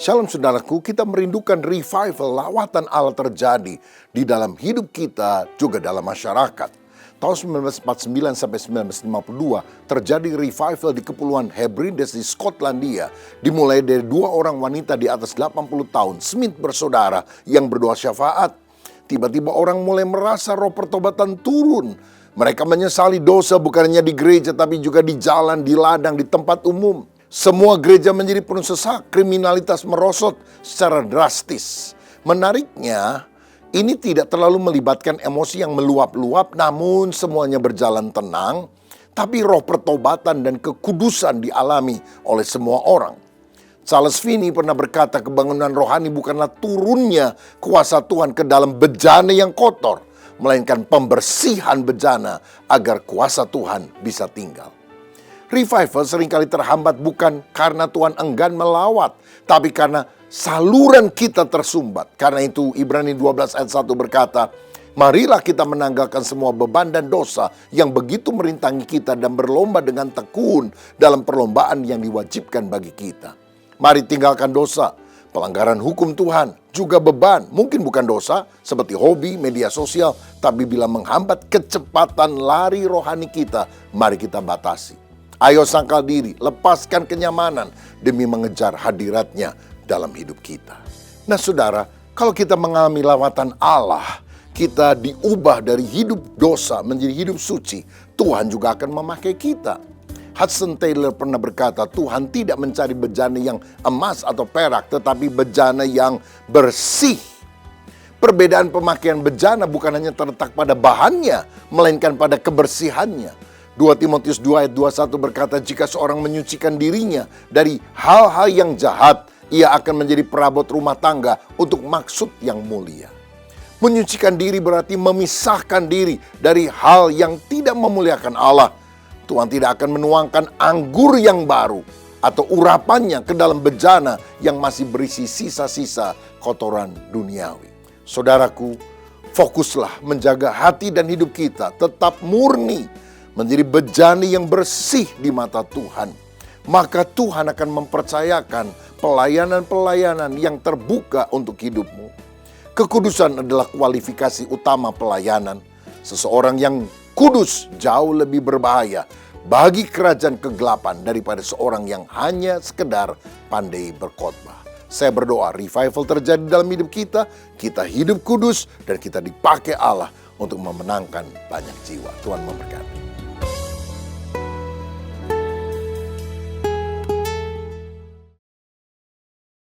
Shalom saudaraku, kita merindukan revival lawatan Allah terjadi di dalam hidup kita juga dalam masyarakat. Tahun 1949 sampai 1952 terjadi revival di Kepulauan Hebrides di Skotlandia. Dimulai dari 2 orang wanita di atas 80 tahun, Smith bersaudara yang berdoa syafaat. Tiba-tiba orang mulai merasa roh pertobatan turun. Mereka menyesali dosa bukan hanya di gereja tapi juga di jalan, di ladang, di tempat umum. Semua gereja menjadi penuh sesak, kriminalitas merosot secara drastis. Menariknya, ini tidak terlalu melibatkan emosi yang meluap-luap, namun semuanya berjalan tenang. Tapi roh pertobatan dan kekudusan dialami oleh semua orang. Charles Finney pernah berkata, kebangunan rohani bukanlah turunnya kuasa Tuhan ke dalam bejana yang kotor, melainkan pembersihan bejana agar kuasa Tuhan bisa tinggal. Revival seringkali terhambat bukan karena Tuhan enggan melawat, tapi karena saluran kita tersumbat. Karena itu Ibrani 12 ayat 1 berkata, marilah kita menanggalkan semua beban dan dosa yang begitu merintangi kita dan berlomba dengan tekun dalam perlombaan yang diwajibkan bagi kita. Mari tinggalkan dosa, pelanggaran hukum Tuhan, juga beban. Mungkin bukan dosa seperti hobi, media sosial, tapi bila menghambat kecepatan lari rohani kita, mari kita batasi. Ayo sangkal diri, lepaskan kenyamanan demi mengejar hadiratnya dalam hidup kita. Nah saudara, kalau kita mengalami lawatan Allah, kita diubah dari hidup dosa menjadi hidup suci, Tuhan juga akan memakai kita. Hudson Taylor pernah berkata, Tuhan tidak mencari bejana yang emas atau perak, tetapi bejana yang bersih. Perbedaan pemakaian bejana bukan hanya terletak pada bahannya, melainkan pada kebersihannya. 2 Timotius 2 ayat 21 berkata, jika seorang menyucikan dirinya dari hal-hal yang jahat, ia akan menjadi perabot rumah tangga untuk maksud yang mulia. Menyucikan diri berarti memisahkan diri dari hal yang tidak memuliakan Allah. Tuhan tidak akan menuangkan anggur yang baru atau urapannya ke dalam bejana yang masih berisi sisa-sisa kotoran duniawi. Saudaraku, fokuslah menjaga hati dan hidup kita tetap murni, menjadi bejana yang bersih di mata Tuhan. Maka Tuhan akan mempercayakan pelayanan-pelayanan yang terbuka untuk hidupmu. Kekudusan adalah kualifikasi utama pelayanan. Seseorang yang kudus jauh lebih berbahaya bagi kerajaan kegelapan daripada seorang yang hanya sekedar pandai berkhotbah. Saya berdoa revival terjadi dalam hidup kita hidup kudus dan kita dipakai Allah untuk memenangkan banyak jiwa. Tuhan memberkati.